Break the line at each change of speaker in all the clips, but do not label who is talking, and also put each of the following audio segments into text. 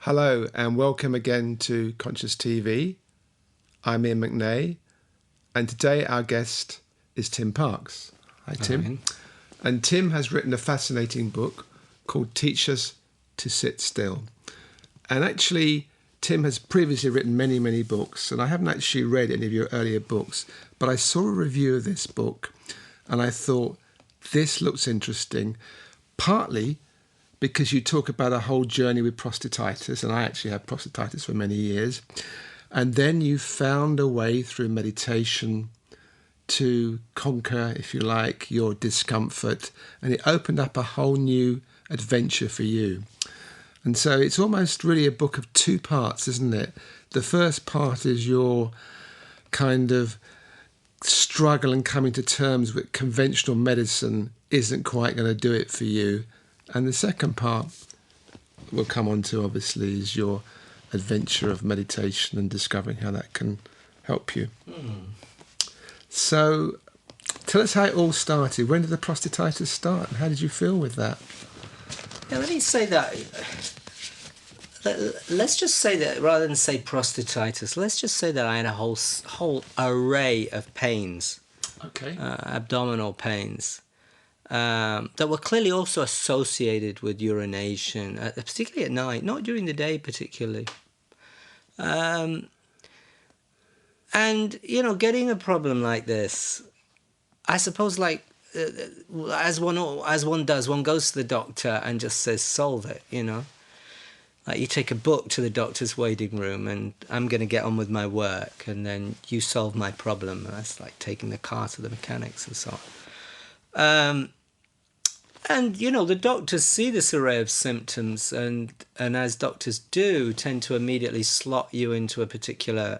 Hello and welcome again to Conscious TV. I'm Iain McNay and today our guest is Tim Parks. Hi Tim. And Tim has written a fascinating book called Teach Us to Sit Still. And actually Tim has previously written many books, and I haven't actually read any of your earlier books, but I saw a review of this book and I thought this looks interesting, partly because you talk about a whole journey with prostatitis, and I actually had prostatitis for many years. And then you found a way through meditation to conquer, if you like, your discomfort. And it opened up a whole new adventure for you. And so it's almost really a book of two parts, isn't it? The first part is your kind of struggle and coming to terms with conventional medicine isn't quite going to do it for you. And the second part we'll come on to, obviously, is your adventure of meditation and discovering how that can help you. So tell us how it all started. When did the prostatitis start and how did you feel with that?
Yeah, let me say that. Let's just say that rather than say prostatitis, let's just say that I had a whole array of pains.
Okay.
Abdominal pains. That were clearly also associated with urination, particularly at night, not during the day particularly. And, you know, getting a problem like this, I suppose, like, as one does, one goes to the doctor and just says, solve it, you know. Like, you take a book to the doctor's waiting room and I'm going to get on with my work, and then you solve my problem. That's like taking the car to the mechanics and so on. And, you know, the doctors see this array of symptoms and as doctors do, tend to immediately slot you into a particular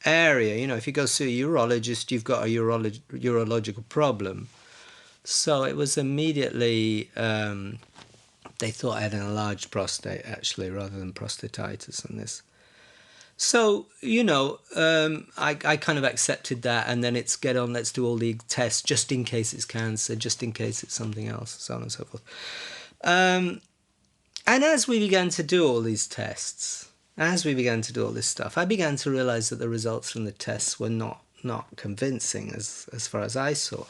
area. You know, if you go see a urologist, you've got a urological problem. So it was immediately, they thought I had an enlarged prostate, actually, rather than prostatitis on this. So, you know, I kind of accepted that, and then it's get on, let's do all the tests, just in case it's cancer, just in case it's something else, so on and so forth. And as we began to do all these tests, as we began to do all this stuff, I began to realise that the results from the tests were not convincing as far as I saw.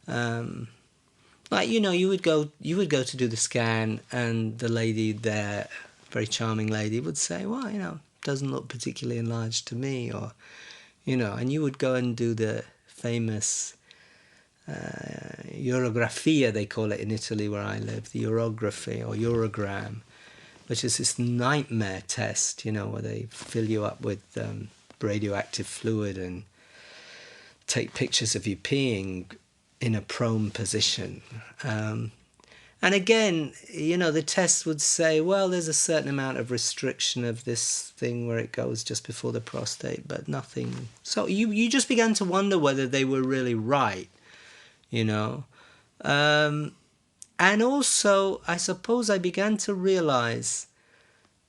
Like, you know, you would go to do the scan, and the lady there, very charming lady, would say, well, you know, doesn't look particularly enlarged to me, or, you know, and you would go and do the famous urografia, they call it in Italy where I live, the urography or urogram, which is this nightmare test, you know, where they fill you up with radioactive fluid and take pictures of you peeing in a prone position. And again, you know, the test would say, well, there's a certain amount of restriction of this thing where it goes just before the prostate, but nothing. So you just began to wonder whether they were really right, you know. And also, I suppose I began to realize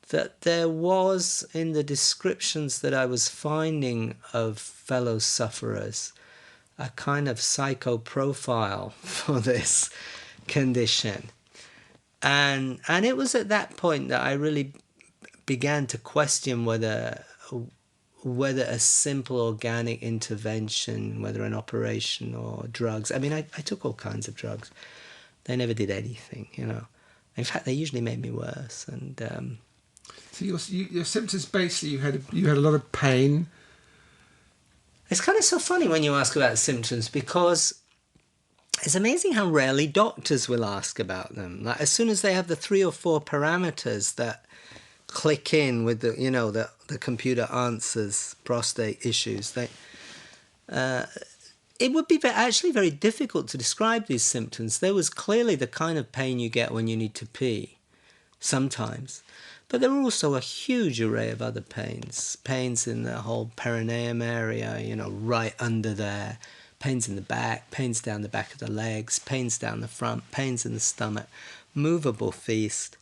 that there was, in the descriptions that I was finding of fellow sufferers, a kind of psychoprofile for this condition, and it was at that point that I really began to question whether a simple organic intervention, whether an operation or drugs. I mean, I took all kinds of drugs. They never did anything, you know. In fact, they usually made me worse. And
so your symptoms, basically, you had a lot of pain.
It's kind of so funny when you ask about symptoms, because it's amazing how rarely doctors will ask about them. Like, as soon as they have the 3 or 4 parameters that click in with the, you know, the computer answers prostate issues, it would be actually very difficult to describe these symptoms. There was clearly the kind of pain you get when you need to pee, sometimes. But there were also a huge array of other pains. Pains in the whole perineum area, you know, right under there. Pains in the back, pains down the back of the legs, pains down the front, pains in the stomach, movable feast,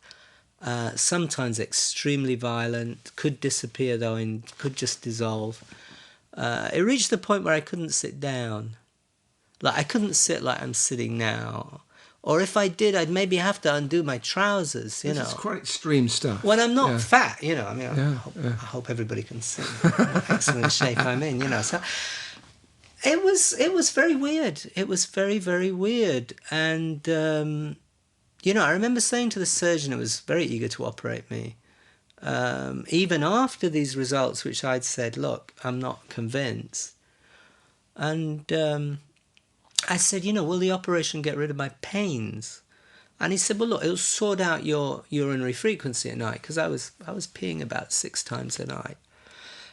sometimes extremely violent, could disappear though, and could just dissolve. It reached the point where I couldn't sit down. Like, I couldn't sit like I'm sitting now, Or if I did, I'd maybe have to undo my trousers,
This is quite extreme stuff.
When I'm not
Yeah.
fat, I mean, I hope everybody can see what excellent shape I'm in, So it was very weird. It was very, very weird. And, I remember saying to the surgeon who was very eager to operate me, even after these results, which I'd said, look, I'm not convinced. And I said, will the operation get rid of my pains? And he said, well, look, it'll sort out your urinary frequency at night, because I was peeing about 6 times a night.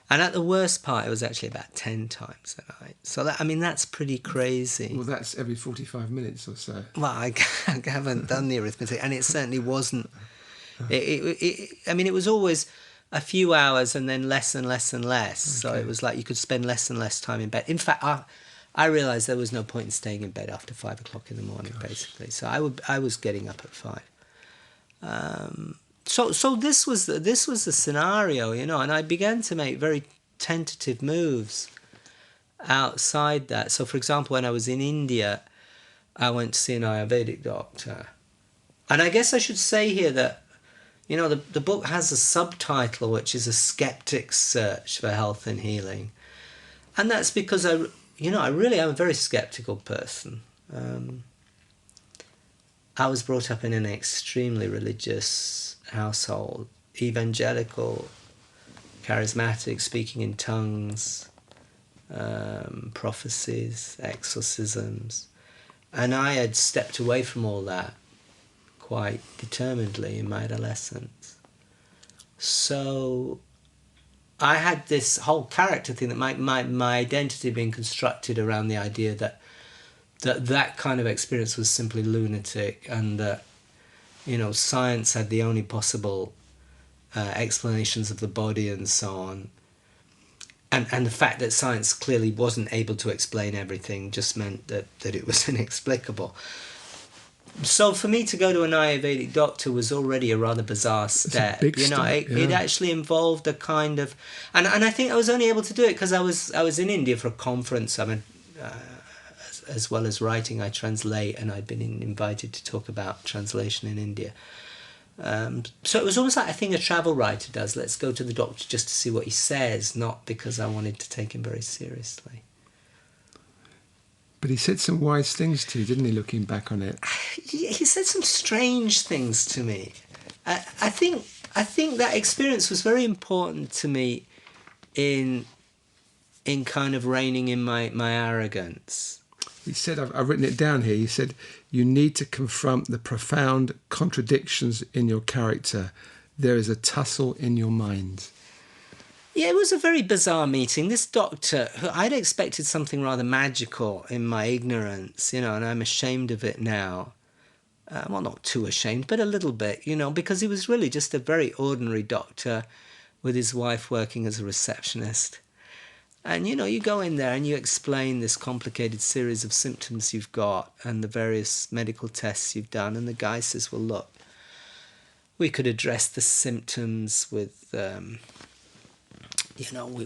And at the worst part, it was actually about 10 times a night. So, that's pretty crazy.
Well, that's every 45 minutes or so.
Well, I haven't done the arithmetic, and it certainly wasn't. It was always a few hours and then less and less and less. Okay. So it was like you could spend less and less time in bed. In fact, I realised there was no point in staying in bed after 5 o'clock in the morning, basically. So I was getting up at 5. So this was the scenario, and I began to make very tentative moves outside that. So, for example, when I was in India, I went to see an Ayurvedic doctor. And I guess I should say here that, the book has a subtitle, which is A Skeptic's Search for Health and Healing. And that's because I really am a very skeptical person. I was brought up in an extremely religious household, evangelical, charismatic, speaking in tongues, prophecies, exorcisms. And I had stepped away from all that quite determinedly in my adolescence. So I had this whole character thing that my identity being constructed around the idea that kind of experience was simply lunatic, and that science had the only possible explanations of the body and so on, and the fact that science clearly wasn't able to explain everything just meant that it was inexplicable. So for me to go to an Ayurvedic doctor was already a rather bizarre step.
It's a big step,
It actually involved a kind of, and I think I was only able to do it because I was in India for a conference. As well as writing, I translate, and I'd been invited to talk about translation in India. So it was almost like a thing a travel writer does. Let's go to the doctor just to see what he says, not because I wanted to take him very seriously.
But he said some wise things to you, didn't he, looking back on it?
He said some strange things to me. I think that experience was very important to me in kind of reining in my arrogance.
He said, I've written it down here, he said, you need to confront the profound contradictions in your character. There is a tussle in your mind.
Yeah, it was a very bizarre meeting. This doctor, who I'd expected something rather magical in my ignorance, and I'm ashamed of it now. Well, not too ashamed, but a little bit, because he was really just a very ordinary doctor with his wife working as a receptionist. And, you go in there and you explain this complicated series of symptoms you've got and the various medical tests you've done. And the guy says, well, look, we could address the symptoms with,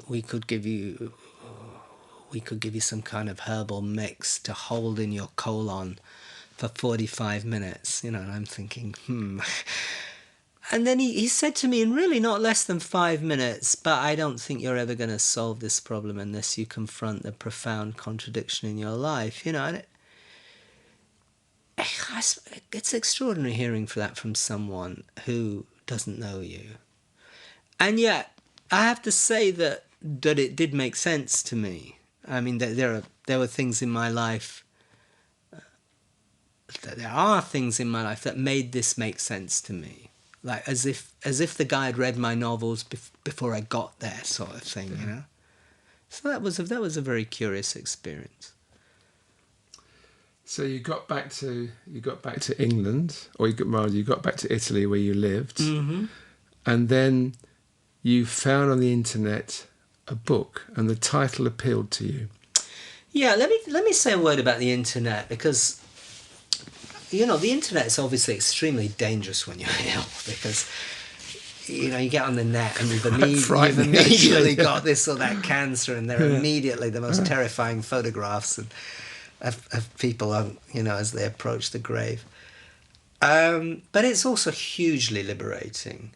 we could give you some kind of herbal mix to hold in your colon for 45 minutes, and I'm thinking, And then he said to me in really not less than 5 minutes, but I don't think you're ever going to solve this problem unless you confront the profound contradiction in your life, and it's extraordinary hearing that from someone who doesn't know you. And yet, I have to say that it did make sense to me. I mean, there were things in my life, there are things in my life that made this make sense to me. Like as if the guy had read my novels before I got there, sort of thing, So that was a very curious experience.
So you got back to England, or you got back to Italy where you lived, and then you found on the internet a book, and the title appealed to you.
Yeah, let me say a word about the internet, because the internet is obviously extremely dangerous when you're ill, because you get on the net and you've immediately got this or that cancer, and there are immediately the most terrifying photographs of people as they approach the grave. But it's also hugely liberating.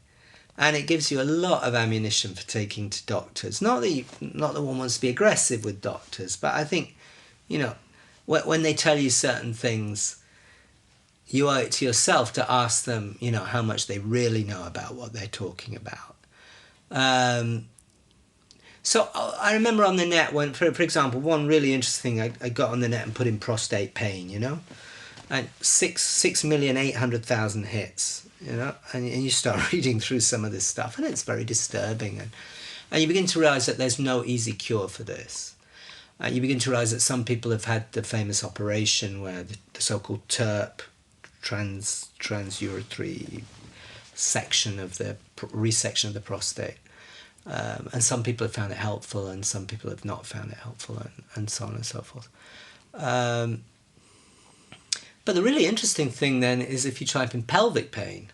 And it gives you a lot of ammunition for taking to doctors. Not that one wants to be aggressive with doctors, but I think, when they tell you certain things, you owe it to yourself to ask them, how much they really know about what they're talking about. So I remember on the net, when, for example, one really interesting thing I got on the net and put in prostate pain, and 6,800,000 hits, and you start reading through some of this stuff, and it's very disturbing, and you begin to realize that there's no easy cure for this. You begin to realize that some people have had the famous operation where the so-called TURP, transurethral resection of the prostate. And some people have found it helpful, and some people have not found it helpful, and so on and so forth. But the really interesting thing then is if you type in pelvic pain,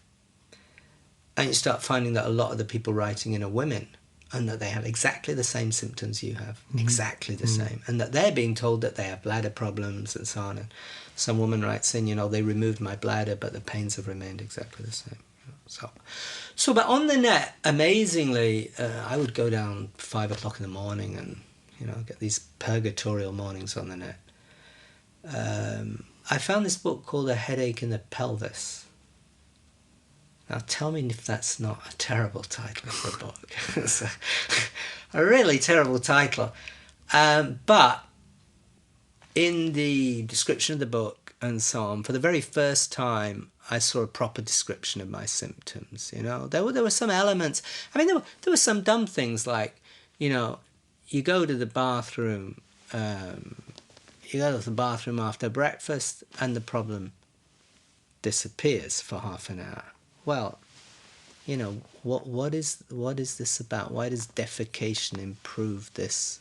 and you start finding that a lot of the people writing in are women, and that they have exactly the same symptoms you have, exactly the same, and that they're being told that they have bladder problems and so on. And some woman writes in, they removed my bladder, but the pains have remained exactly the same. So, but on the net, amazingly, I would go down 5 o'clock in the morning and, get these purgatorial mornings on the net. I found this book called A Headache in the Pelvis. Now tell me if that's not a terrible title for a book. It's a really terrible title. But in the description of the book and so on, for the very first time, I saw a proper description of my symptoms. There were some elements. I mean, there were some dumb things like, you go to the bathroom. You go to the bathroom after breakfast, and the problem disappears for half an hour. Well, what is this about? Why does defecation improve this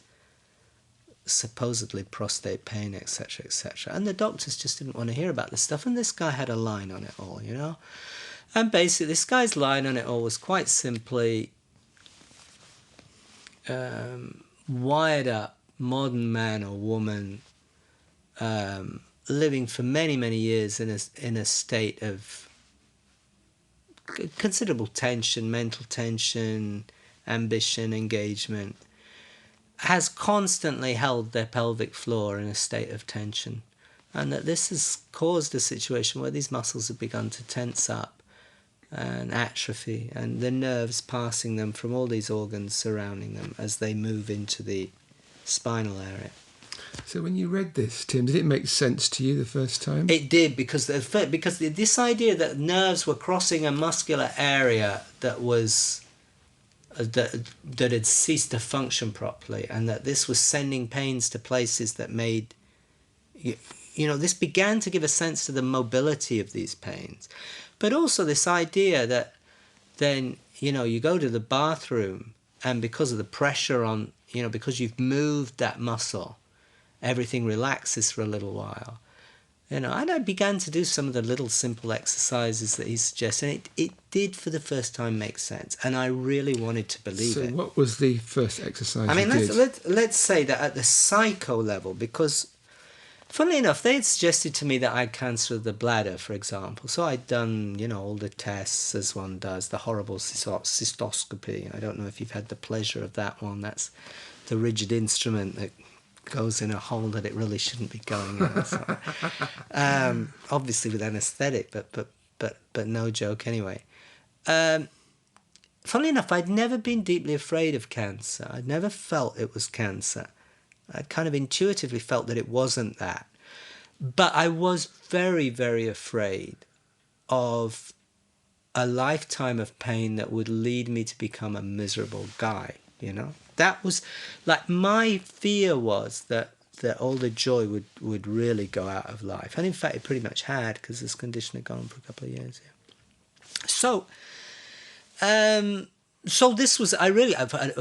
supposedly prostate pain, etc., etc.? And the doctors just didn't want to hear about this stuff, and this guy had a line on it all, And basically, this guy's line on it all was quite simply wired up modern man or woman living for many, many years in a state of considerable tension, mental tension, ambition, engagement, has constantly held their pelvic floor in a state of tension, and that this has caused a situation where these muscles have begun to tense up and atrophy, and the nerves passing them from all these organs surrounding them as they move into the spinal area.
So when you read this, Tim, did it make sense to you the first time?
It did, because this idea that nerves were crossing a muscular area that was that had ceased to function properly, and that this was sending pains to places that made, this began to give a sense to the mobility of these pains. But also this idea that then, you go to the bathroom, and because of the pressure on, because you've moved that muscle, everything relaxes for a little while. And I began to do some of the little simple exercises that he suggested, and it did for the first time make sense, and I really wanted to believe it.
So what was the first exercise you
did? Let's say that at the psycho level, because funnily enough, they had suggested to me that I had cancer of the bladder, for example. So I'd done, all the tests as one does, the horrible cystoscopy. I don't know if you've had the pleasure of that one. That's the rigid instrument that goes in a hole that it really shouldn't be going in. So, obviously with anaesthetic, but no joke anyway. Funnily enough, I'd never been deeply afraid of cancer. I'd never felt it was cancer. I kind of intuitively felt that it wasn't that. But I was very, very afraid of a lifetime of pain that would lead me to become a miserable guy, That was, like, my fear was that all the joy would really go out of life. And in fact, it pretty much had, because this condition had gone for a couple of years. Yeah. So this was,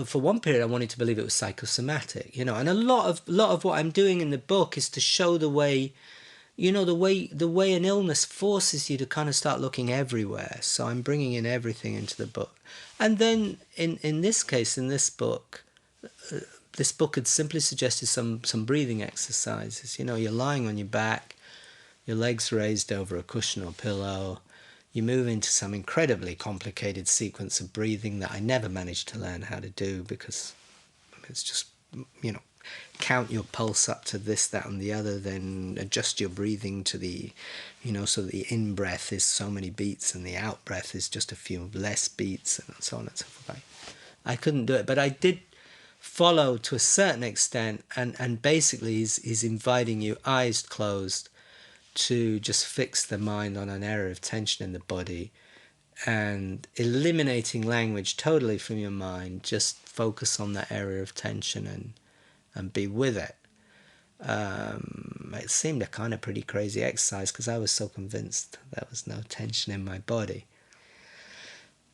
for one period, I wanted to believe it was psychosomatic, And a lot of what I'm doing in the book is to show the way, the way an illness forces you to kind of start looking everywhere. So I'm bringing in everything into the book. And then in this case, in this book had simply suggested some breathing exercises. You're lying on your back, your legs raised over a cushion or pillow. You move into some incredibly complicated sequence of breathing that I never managed to learn how to do, because it's just, count your pulse up to this, that, and the other, then adjust your breathing to the, so the in-breath is so many beats and the out-breath is just a few less beats, and so on and so forth. I couldn't do it, but I did follow to a certain extent, and basically he's inviting you, eyes closed, to just fix the mind on an area of tension in the body, and eliminating language totally from your mind. Just focus on that area of tension and be with it. It seemed a kind of pretty crazy exercise because I was so convinced there was no tension in my body.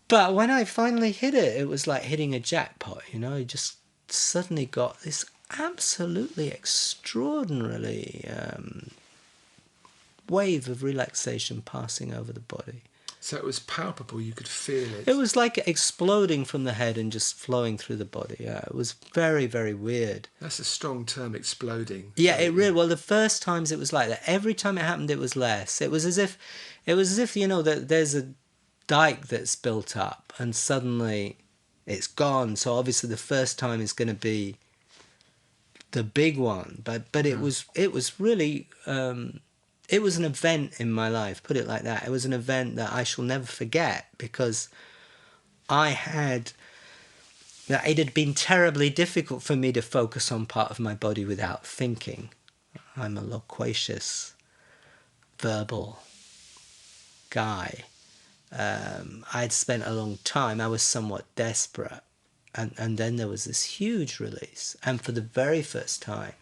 But when I finally hit it, it was like hitting a jackpot, You just suddenly got this absolutely extraordinarily wave of relaxation passing over the body.
So it was palpable, you could feel it.
It was like exploding from the head and just flowing through the body. Yeah, it was very, very weird.
That's a strong term, exploding.
Yeah, it really, well, the first times it was like that. Every time it happened, it was less. It was as if that there's a dike that's built up and suddenly it's gone. So obviously the first time is going to be the big one. But it was really, it was an event in my life, put it like that. It was an event that I shall never forget, because it had been terribly difficult for me to focus on part of my body without thinking. I'm a loquacious, verbal guy. I'd spent a long time, I was somewhat desperate. And then there was this huge release. And for the very first time,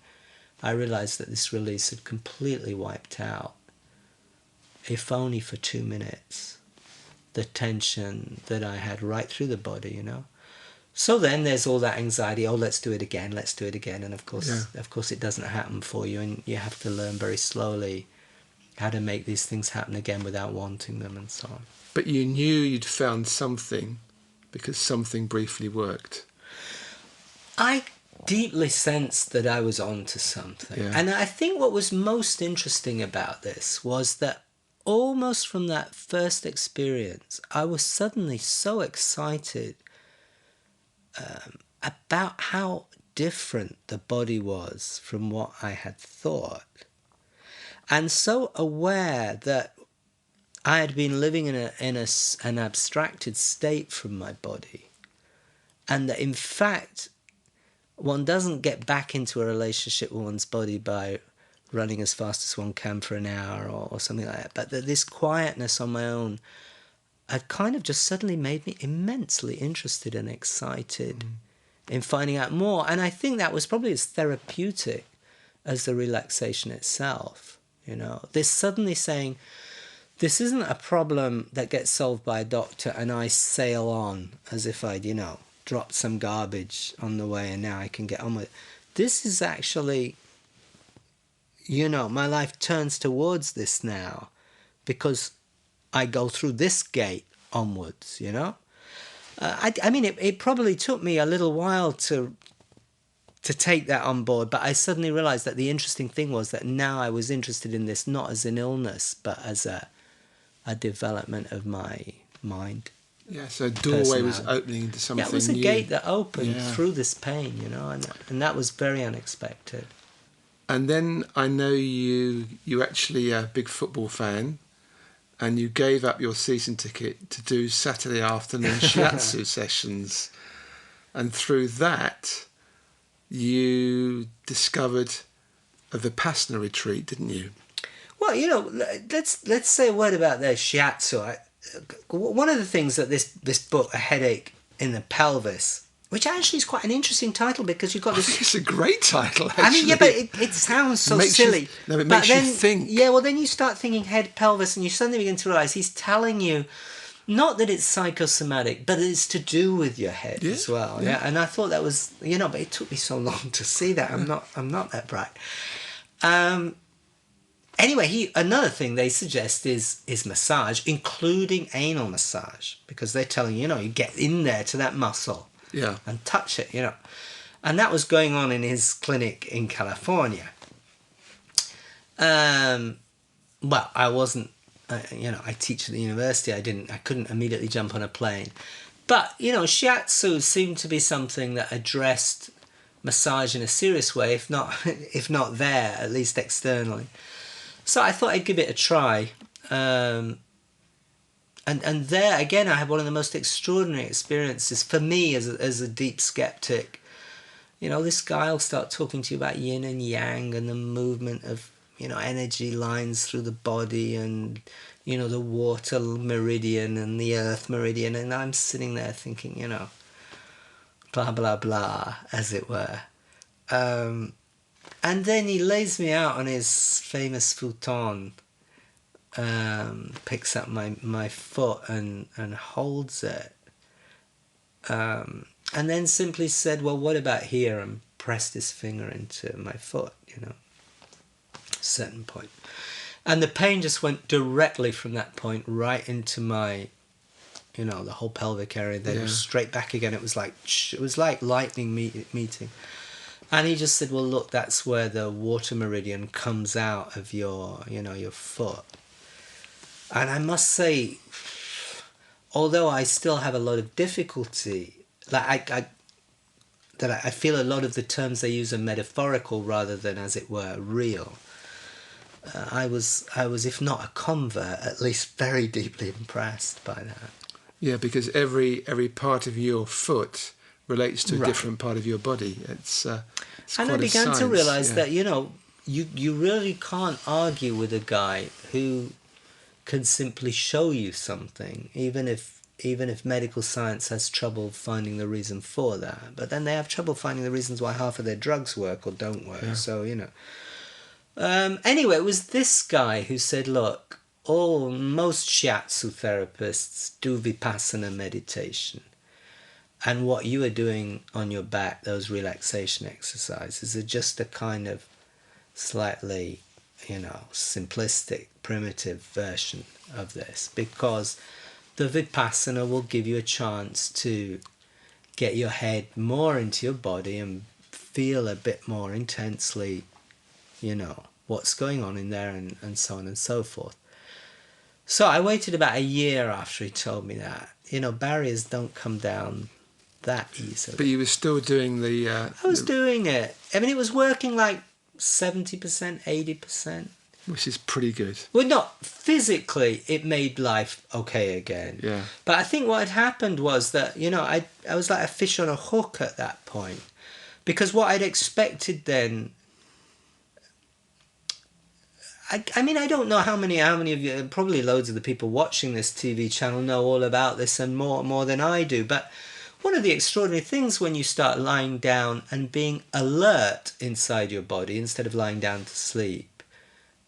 I realized that this release had completely wiped out, if only for 2 minutes, the tension that I had right through the body, So then there's all that anxiety, let's do it again. And of course it doesn't happen for you, and you have to learn very slowly how to make these things happen again without wanting them, and so on.
But you knew you'd found something because something briefly worked.
I deeply sensed that I was onto something. Yeah. And I think what was most interesting about this was that almost from that first experience, I was suddenly so excited about how different the body was from what I had thought, and so aware that I had been living in an abstracted state from my body, and that in fact one doesn't get back into a relationship with one's body by running as fast as one can for an hour or something like that, but that this quietness on my own had kind of just suddenly made me immensely interested and excited in finding out more. And I think that was probably as therapeutic as the relaxation itself. This suddenly saying, this isn't a problem that gets solved by a doctor and I sail on as if I'd, dropped some garbage on the way and now I can get on with it. This is actually, my life turns towards this now because I go through this gate onwards, I mean, it probably took me a little while to take that on board, but I suddenly realized that the interesting thing was that now I was interested in this not as an illness, but as a development of my mind.
Yeah, so a doorway was opening into something new.
Yeah, it was a gate that opened through this pain, and that was very unexpected.
And then I know you actually a big football fan, and you gave up your season ticket to do Saturday afternoon shiatsu sessions. And through that, you discovered a Vipassana retreat, didn't you?
Well, let's say a word about the shiatsu. One of the things that this book, A Headache in the Pelvis, which actually is quite an interesting title because you've got this...
I think it's a great title, actually.
I mean, yeah, but it sounds so silly.
It makes you think.
Yeah, well, then you start thinking head, pelvis, and you suddenly begin to realise he's telling you not that it's psychosomatic, but it's to do with your head as well. Yeah, and I thought that was, but it took me so long to see that. I'm not that bright. Anyway, another thing they suggest is massage, including anal massage, because they're telling you, you get in there to that muscle and touch it, And that was going on in his clinic in California. well, I wasn't, I teach at the university. I couldn't immediately jump on a plane. But, shiatsu seemed to be something that addressed massage in a serious way, if not there, at least externally. So I thought I'd give it a try. And there, again, I had one of the most extraordinary experiences for me as a deep skeptic. This guy will start talking to you about yin and yang and the movement of, energy lines through the body and, the water meridian and the earth meridian. And I'm sitting there thinking, blah, blah, blah, as it were. And then he lays me out on his famous futon, picks up my foot and holds it. And then simply said, well, what about here? And pressed his finger into my foot, certain point. And the pain just went directly from that point right into my, the whole pelvic area. Then was straight back again. It was like lightning meeting. And he just said, well, look, that's where the water meridian comes out of your foot. And I must say, although I still have a lot of difficulty, I feel a lot of the terms they use are metaphorical rather than, as it were, real. I was, if not a convert, at least very deeply impressed by that.
Yeah, because every part of your foot relates to a different part of your body. It's
and
quite
I began to realise that you really can't argue with a guy who can simply show you something, even if medical science has trouble finding the reason for that. But then they have trouble finding the reasons why half of their drugs work or don't work. Yeah. So anyway, it was this guy who said, look, most shiatsu therapists do Vipassana meditation. And what you are doing on your back, those relaxation exercises, are just a kind of slightly, simplistic, primitive version of this. Because the Vipassana will give you a chance to get your head more into your body and feel a bit more intensely, what's going on in there and so on and so forth. So I waited about a year after he told me that. Barriers don't come down that easily.
But you were still doing the...
I was doing it. I mean, it was working like 70%, 80%.
Which is pretty good.
Well, not physically, it made life okay again.
Yeah.
But I think what had happened was that, I was like a fish on a hook at that point. Because what I'd expected then... I mean, I don't know how many of you, probably loads of the people watching this TV channel know all about this and more than I do. But one of the extraordinary things when you start lying down and being alert inside your body instead of lying down to sleep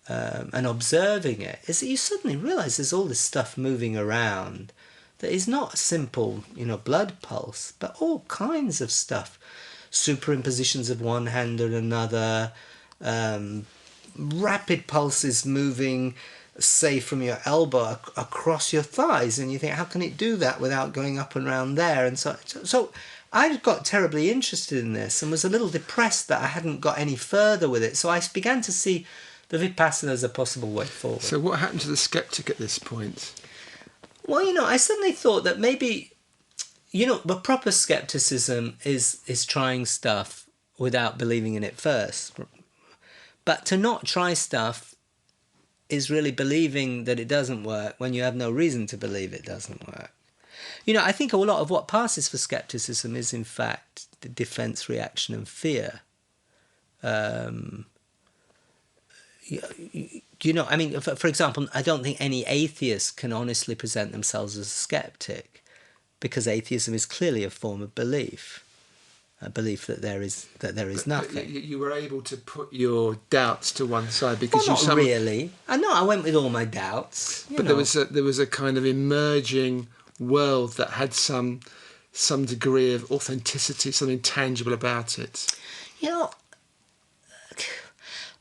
and observing it is that you suddenly realise there's all this stuff moving around that is not a simple, blood pulse, but all kinds of stuff. Superimpositions of one hand on another, rapid pulses moving, say, from your elbow across your thighs, and you think, how can it do that without going up and round there? And so I got terribly interested in this and was a little depressed that I hadn't got any further with it. So I began to see the Vipassana as a possible way forward.
So what happened to the skeptic at this point?
Well, I suddenly thought that maybe, the proper skepticism is trying stuff without believing in it first. But to not try stuff is really believing that it doesn't work when you have no reason to believe it doesn't work. I think a lot of what passes for skepticism is, in fact, the defense reaction and fear. I mean, for example, I don't think any atheist can honestly present themselves as a skeptic, because atheism is clearly a form of belief. A belief that there is nothing.
You were able to put your doubts to one side because
not really. I went with all my doubts.
But there was a kind of emerging world that had some degree of authenticity, something tangible about it.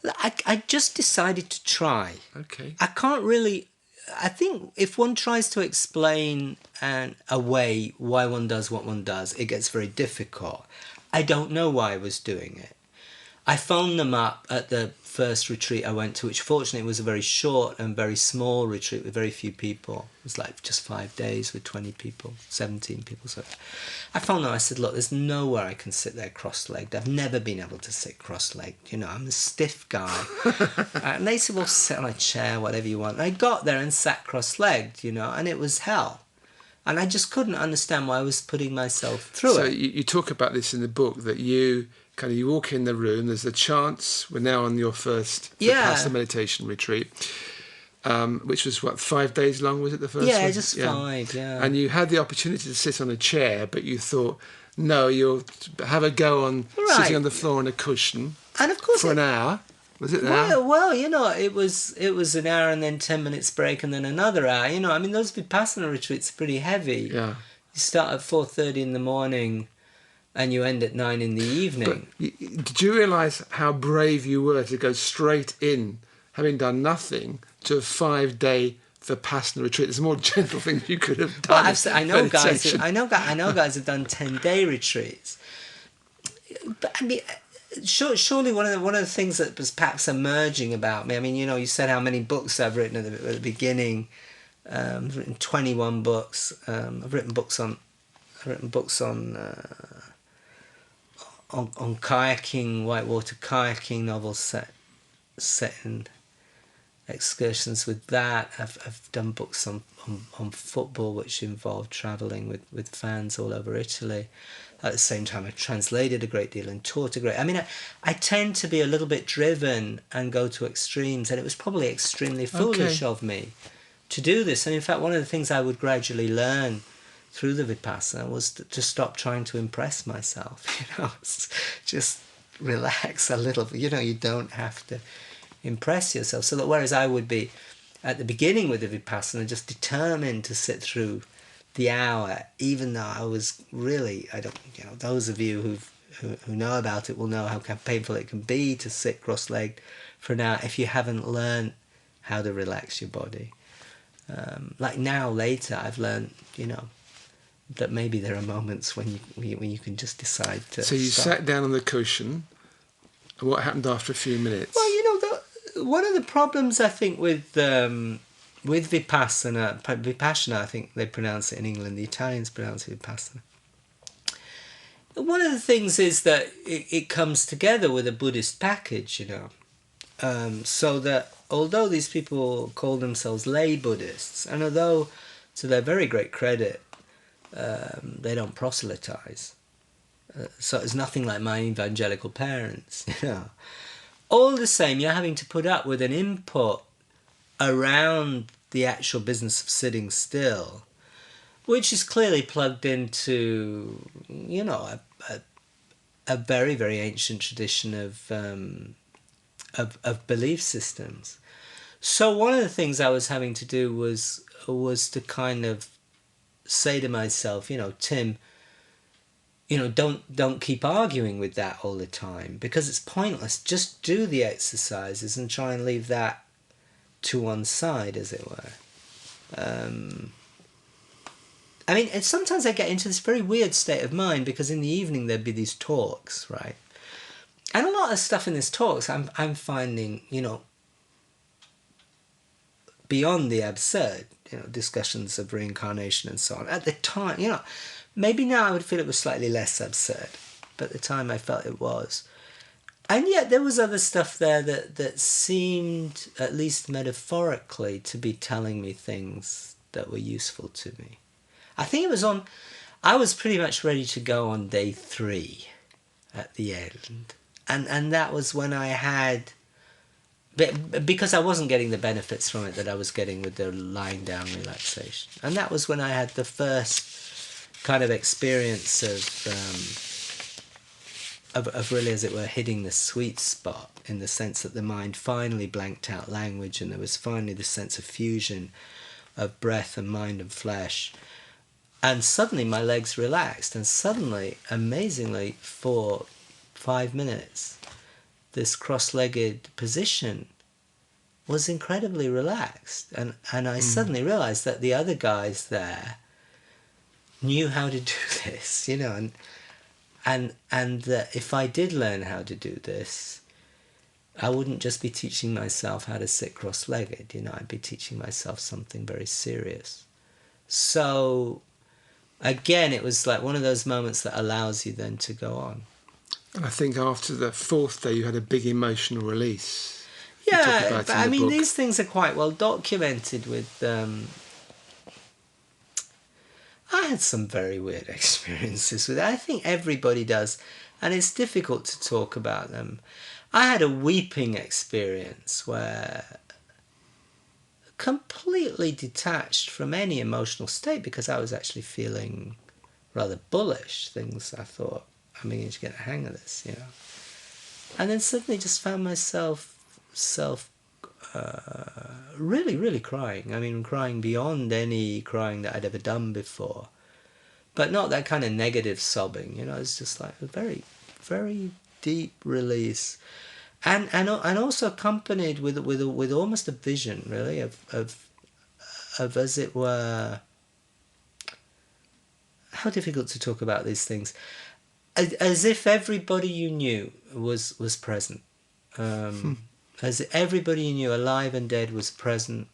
I just decided to try.
Okay.
I can't really. I think if one tries to explain away why one does what one does, it gets very difficult. I don't know why I was doing it. I phoned them up at the first retreat I went to, which fortunately was a very short and very small retreat with very few people. It was like just 5 days with 20 people, 17 people. So I found out, I said, look, there's nowhere I can sit there cross-legged. I've never been able to sit cross-legged. You know, I'm a stiff guy. And they said, well, sit on a chair, whatever you want. And I got there and sat cross-legged, you know, and it was hell. And I just couldn't understand why I was putting myself through it.
So you talk about this in the book, that you walk in the room, there's a chance, we're now on your first Vipassana meditation retreat, which was, 5 days long, was it the first one?
Yeah, just 5, yeah.
And you had the opportunity to sit on a chair, but you thought, no, you'll have a go on sitting on the floor on a cushion
and of course
an hour. Was it an hour?
Well, you know, it was an hour and then 10 minutes break and then another hour. You know, I mean, those Vipassana retreats are pretty heavy.
Yeah.
You start at 4:30 in the morning and you end at 9 in the evening.
But did you realise how brave you were to go straight in, having done nothing, to a 5-day Vipassana retreat? It's a more gentle thing you could have done.
Well, I know guys have done 10-day retreats. But I mean, surely one of the things that was perhaps emerging about me. I mean, you know, you said how many books I've written at the beginning. I've written 21 books. I've written books on kayaking, whitewater kayaking, novels set in excursions with that. I've done books on football, which involved travelling with fans all over Italy. At the same time, I translated a great deal and taught a great... I mean, I tend to be a little bit driven and go to extremes, and it was probably extremely foolish of me to do this. And in fact, one of the things I would gradually learn through the Vipassana was to stop trying to impress myself. You know, just relax a little. You know, you don't have to impress yourself. So that whereas I would be at the beginning with the Vipassana just determined to sit through the hour, even though I was really, those of you who know about it will know how painful it can be to sit cross-legged for an hour if you haven't learned how to relax your body. Like now, later, I've learned, you know, that maybe there are moments when you can just decide to.
So you
stop.
sat down on the cushion. What happened after a few minutes?
Well, you know, one of the problems I think with Vipassana, I think they pronounce it in England. The Italians pronounce it Vipassana. One of the things is that it comes together with a Buddhist package, you know, so that although these people call themselves lay Buddhists, and although to their very great credit, they don't proselytize. So it's nothing like my evangelical parents, you know. All the same, you're having to put up with an input around the actual business of sitting still, which is clearly plugged into, you know, a very, very ancient tradition of belief systems. So one of the things I was having to do was to kind of say to myself, you know, Tim, you know, don't keep arguing with that all the time because it's pointless. Just do the exercises and try and leave that to one side, as it were. I mean, and sometimes I get into this very weird state of mind because in the evening there'd be these talks, right? And a lot of stuff in these talks I'm finding, you know, beyond the absurd, you know, discussions of reincarnation and so on. At the time, you know, maybe now I would feel it was slightly less absurd, but at the time I felt it was. And yet there was other stuff there that seemed, at least metaphorically, to be telling me things that were useful to me. I think it was I was pretty much ready to go on day 3 at the end. And that was when I had, because I wasn't getting the benefits from it that I was getting with the lying down relaxation. And that was when I had the first kind of experience of really, as it were, hitting the sweet spot, in the sense that the mind finally blanked out language and there was finally this sense of fusion of breath and mind and flesh. And suddenly my legs relaxed, and suddenly, amazingly, for 5 minutes, this cross-legged position was incredibly relaxed. And I suddenly realised that the other guys there knew how to do this, you know, and that if I did learn how to do this, I wouldn't just be teaching myself how to sit cross-legged, I'd be teaching myself something very serious. So, again, it was like one of those moments that allows you then to go on.
And I think after the fourth day, you had a big emotional release.
Yeah, but I mean, these things are quite well documented with... I had some very weird experiences with it. I think everybody does, and it's difficult to talk about them. I had a weeping experience where completely detached from any emotional state because I was actually feeling rather bullish. Things I thought, I'm beginning to get a hang of this, And then suddenly just found myself really, really crying. I mean, crying beyond any crying that I'd ever done before. But not that kind of negative sobbing, It's just like a very, very deep release. And also accompanied with almost a vision, really, of as it were... How difficult to talk about these things. As if everybody you knew was present. As if everybody you knew, alive and dead, was present.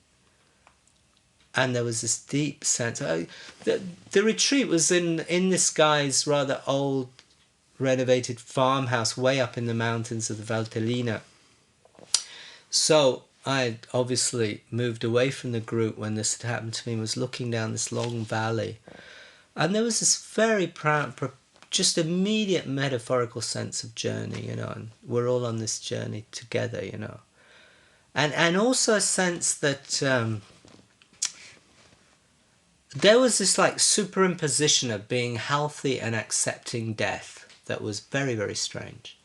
And there was this deep sense... The retreat was in this guy's rather old, renovated farmhouse way up in the mountains of the Valtellina. So I obviously moved away from the group when this had happened to me and was looking down this long valley. And there was this very proud, just immediate metaphorical sense of journey, and we're all on this journey together, And also a sense that there was this like superimposition of being healthy and accepting death that was very, very strange.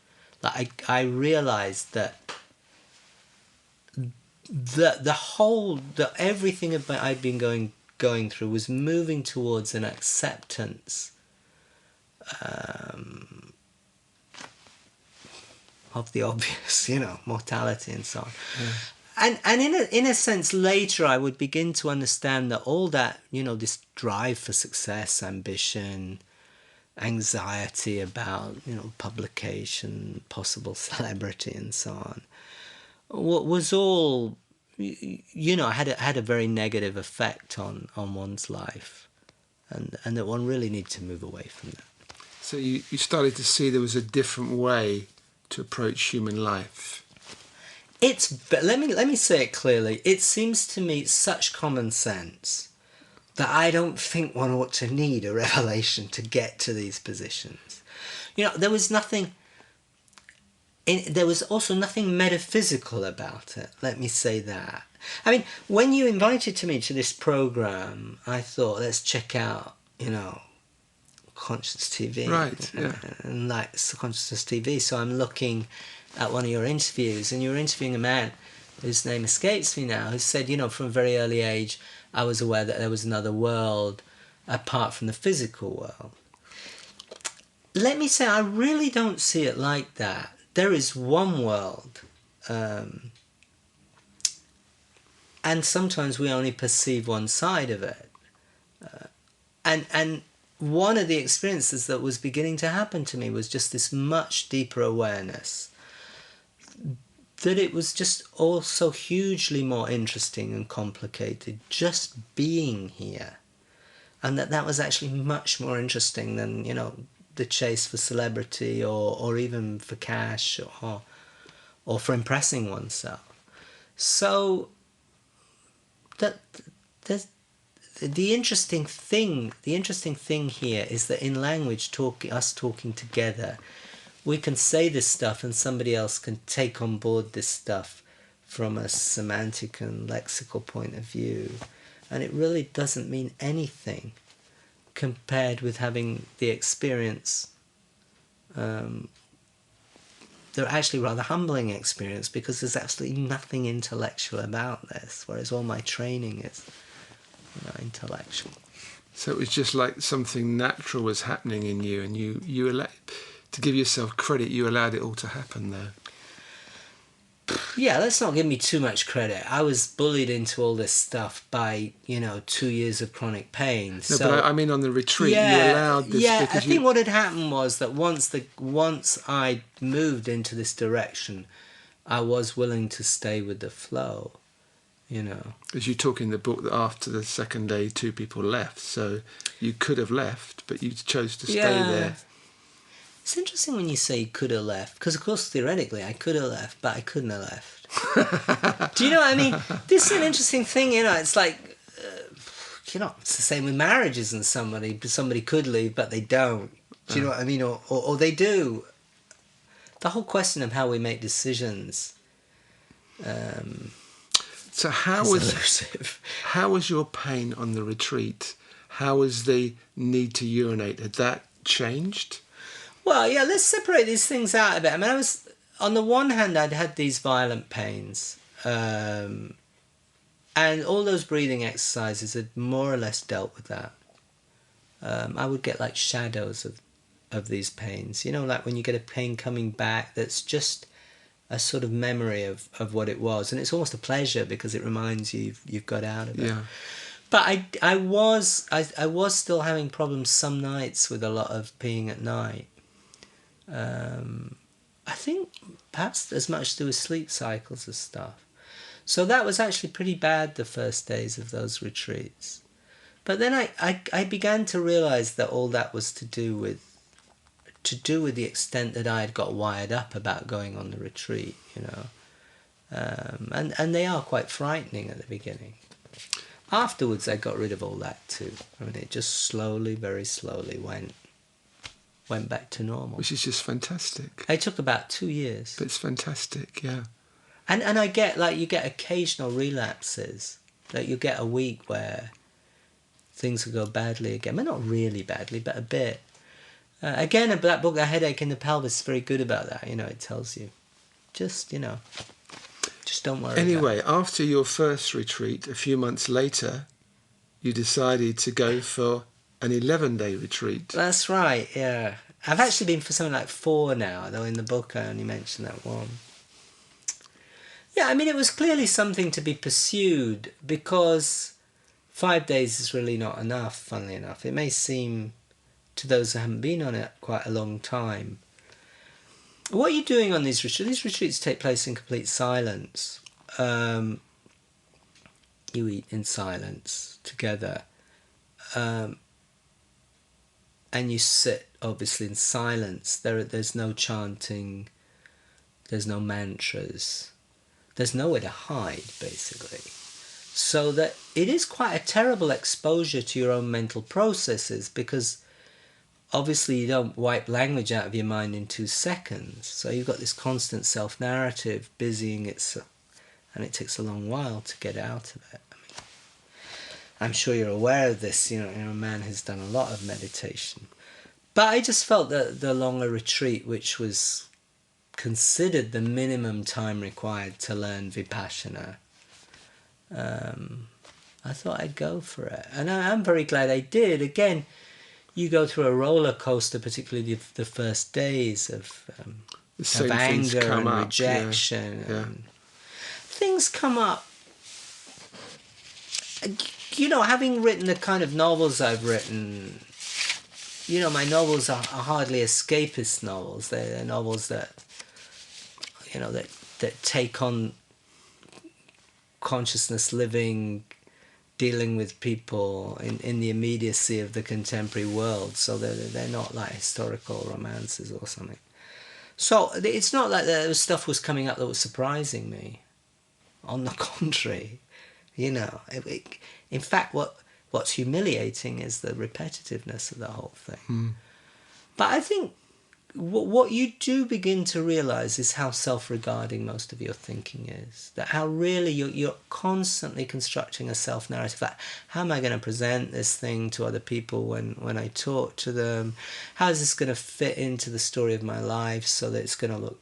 Like I realized that everything I'd been going through was moving towards an acceptance of the obvious, mortality and so on. Yeah. And in a sense, later I would begin to understand that all that, this drive for success, ambition, anxiety about, publication, possible celebrity and so on, was all, had a very negative effect on one's life, and that one really needs to move away from that.
So you started to see there was a different way to approach human life.
Let me say it clearly. It seems to me such common sense that I don't think one ought to need a revelation to get to these positions. There was nothing... There was also nothing metaphysical about it, let me say that. I mean, when you invited me to this program, I thought, let's check out, Conscious TV.
Right, yeah.
And like Conscious TV, so I'm looking at one of your interviews, and you were interviewing a man whose name escapes me now, who said, from a very early age, I was aware that there was another world apart from the physical world. Let me say, I really don't see it like that. There is one world, and sometimes we only perceive one side of it. And one of the experiences that was beginning to happen to me was just this much deeper awareness that it was just also hugely more interesting and complicated just being here, and that was actually much more interesting than, the chase for celebrity or even for cash or for impressing oneself. So that the interesting thing here is that in language, us talking together, we can say this stuff and somebody else can take on board this stuff from a semantic and lexical point of view, and it really doesn't mean anything compared with having the experience, they're actually rather humbling experience, because there's absolutely nothing intellectual about this, whereas all my training is, intellectual.
So it was just like something natural was happening in you, and you allowed, to give yourself credit, you allowed it all to happen there.
Yeah, let's not give me too much credit. I was bullied into all this stuff by, 2 years of chronic pain.
No, so, but I mean on the retreat, you allowed this.
Yeah, I think what had happened was that once I moved into this direction, I was willing to stay with the flow,
As you talk in the book that after the second day, 2 people left. So you could have left, but you chose to stay there.
It's interesting when you say you could have left, because of course theoretically I could have left, but I couldn't have left. Do you know what I mean? This is an interesting thing, it's like, it's the same with marriages, and somebody could leave, but they don't. Do you know what I mean? Or they do. The whole question of how we make decisions.
So how was your pain on the retreat? How was the need to urinate? Had that changed?
Well, yeah, let's separate these things out a bit. I mean, on the one hand, I'd had these violent pains, and all those breathing exercises had more or less dealt with that. I would get like shadows of these pains, like when you get a pain coming back that's just a sort of memory of what it was, and it's almost a pleasure because it reminds you you've got out of it.
Yeah.
But I was still having problems some nights with a lot of peeing at night. I think perhaps as much to do with sleep cycles and stuff. So that was actually pretty bad the first days of those retreats. But then I began to realise that all that was to do with the extent that I had got wired up about going on the retreat, and they are quite frightening at the beginning. Afterwards, I got rid of all that too. I mean, it just slowly, very slowly went back to normal.
Which is just fantastic.
It took about 2 years.
But it's fantastic, yeah.
And I get, you get occasional relapses. Like, you get a week where things will go badly again. Well, not really badly, but a bit. Again, that book, A Headache in the Pelvis, is very good about that. It tells you, just don't worry.
Anyway, after your first retreat, a few months later, you decided to go for an 11-day retreat.
That's right, yeah. I've actually been for something like 4 now, though in the book I only mentioned that one. Yeah, I mean, it was clearly something to be pursued, because 5 days is really not enough, funnily enough. It may seem, to those who haven't been on it quite a long time. What are you doing on these retreats? These retreats take place in complete silence. You eat in silence together. And you sit, obviously, in silence. There's no chanting. There's no mantras. There's nowhere to hide, basically. So that it is quite a terrible exposure to your own mental processes, because obviously you don't wipe language out of your mind in 2 seconds. So you've got this constant self-narrative busying itself, and it takes a long while to get out of it. I mean, I'm sure you're aware of this, a man who's done a lot of meditation. But I just felt that the longer retreat, which was considered the minimum time required to learn Vipassana, I thought I'd go for it. And I'm very glad I did. Again, you go through a roller coaster, particularly the first days of anger and rejection.
Yeah.
And things come up. Having written the kind of novels I've written, my novels are hardly escapist novels. They're novels that, that take on consciousness living, dealing with people in the immediacy of the contemporary world. So they're not like historical romances or something. So it's not like the stuff was coming up that was surprising me. On the contrary, in fact, what's humiliating is the repetitiveness of the whole thing. But I think what you do begin to realise is how self-regarding most of your thinking is. That how really you're constantly constructing a self-narrative. Like, how am I going to present this thing to other people when I talk to them? How is this going to fit into the story of my life so that it's going to look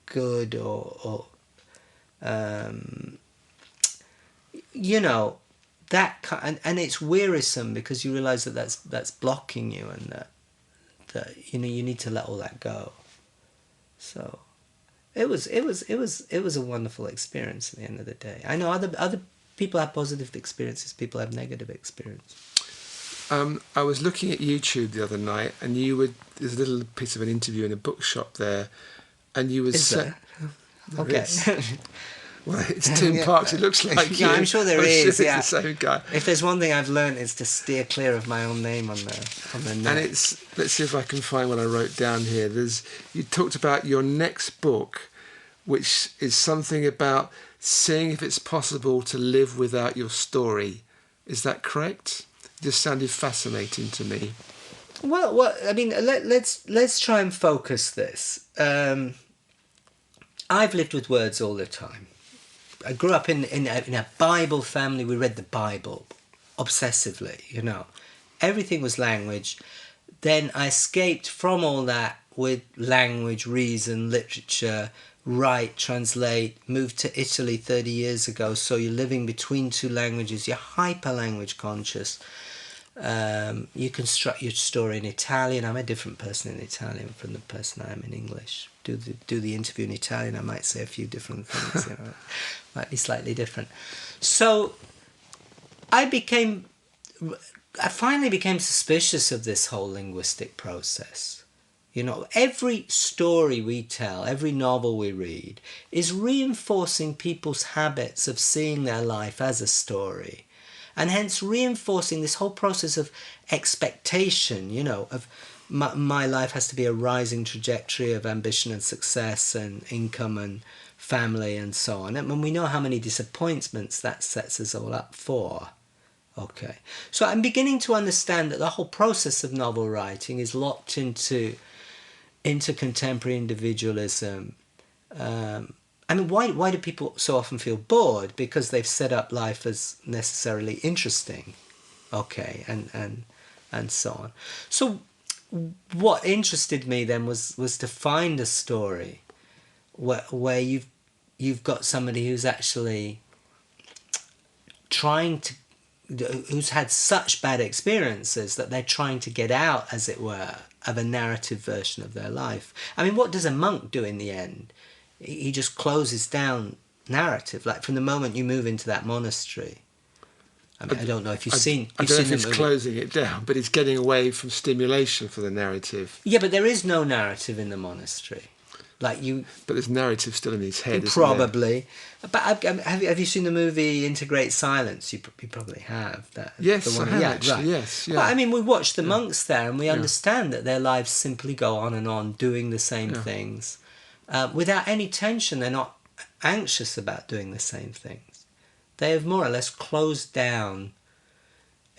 good or that and it's wearisome, because you realise that's blocking you, and that you need to let all that go. So it was a wonderful experience at the end of the day. I know other people have positive experiences, people have negative experience.
I was looking at YouTube the other night, and there's a little piece of an interview in a bookshop there, and you were
Okay.
Well, it's Tim Parks. It looks like
yeah,
you.
I'm sure there
I'm
is.
Sure
yeah,
it's the same guy.
If there's one thing I've learned, it's to steer clear of my own name on the net.
And let's see if I can find what I wrote down here. You talked about your next book, which is something about seeing if it's possible to live without your story. Is that correct? It just sounded fascinating to me.
Well, I mean, let's try and focus this. I've lived with words all the time. I grew up in a Bible family. We read the Bible obsessively, Everything was language. Then I escaped from all that with language, reason, literature, write, translate, moved to Italy 30 years ago. So you're living between two languages. You're hyper-language conscious. You construct your story in Italian. I'm a different person in Italian from the person I am in English. Do the interview in Italian, I might say a few different things. Might be slightly different. So I finally became suspicious of this whole linguistic process. Every story we tell, every novel we read, is reinforcing people's habits of seeing their life as a story. And hence reinforcing this whole process of expectation, of my life has to be a rising trajectory of ambition and success and income and family and so on. And we know how many disappointments that sets us all up for. Okay. So I'm beginning to understand that the whole process of novel writing is locked into contemporary individualism. I mean, why do people so often feel bored? Because they've set up life as necessarily interesting, okay, and so on. So what interested me then was to find a story where you've got somebody who's actually who's had such bad experiences that they're trying to get out, as it were, of a narrative version of their life. I mean, what does a monk do in the end? He just closes down narrative. Like from the moment you move into that monastery. I mean, I don't know if you've seen.
I don't know if he's closing it down, but he's getting away from stimulation for the narrative.
Yeah, but there is no narrative in the monastery. But
there's narrative still in his head.
Probably. But have you seen the movie Integrate Silence? You probably have.
Yes, I have actually. Right. Yes. Yeah.
But I mean, we watch the monks there, and we understand that their lives simply go on and on, doing the same things. Without any tension. They're not anxious about doing the same things. They have more or less closed down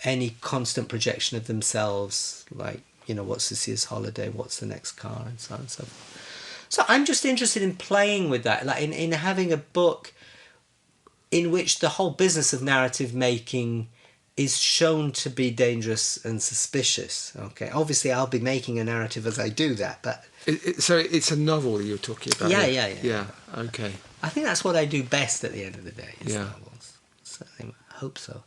any constant projection of themselves, like, what's this year's holiday, what's the next car, and so on and so forth. So I'm just interested in playing with that, like in having a book in which the whole business of narrative making is shown to be dangerous and suspicious. Okay, obviously I'll be making a narrative as I do that, but...
So it's a novel you're talking about?
Yeah,
okay.
I think that's what I do best at the end of the day, is novels. Certainly, I hope so.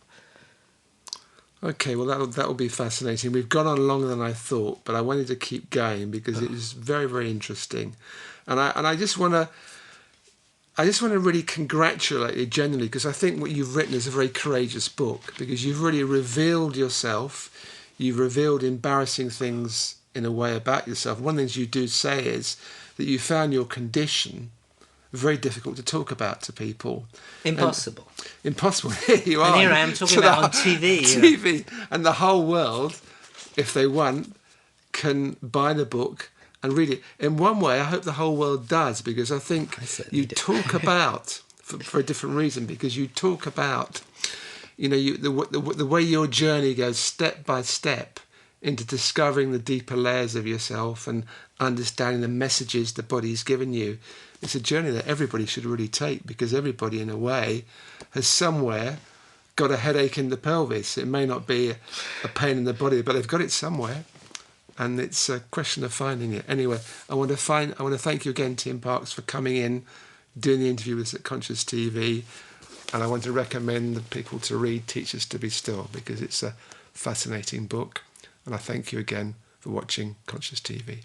Okay, well that will be fascinating. We've gone on longer than I thought, but I wanted to keep going because it is very, very interesting, and I just want to really congratulate you genuinely, because I think what you've written is a very courageous book, because you've really revealed yourself. You've revealed embarrassing things in a way about yourself. One of the things you do say is that you found your condition very difficult to talk about to people.
Impossible.
Impossible. Here you are.
And here I am talking about on TV.
TV. And the whole world, if they want, can buy the book and read it. In one way, I hope the whole world does, because I think you talk about, for a different reason, because you talk about, the way your journey goes step by step into discovering the deeper layers of yourself and understanding the messages the body's given you. It's a journey that everybody should really take, because everybody, in a way, has somewhere got a headache in the pelvis. It may not be a pain in the body, but they've got it somewhere, and it's a question of finding it. Anyway, I want to thank you again, Tim Parks, for coming in, doing the interview with us at Conscious TV, and I want to recommend the people to read Teach Us to Be Still, because it's a fascinating book, and I thank you again for watching Conscious TV.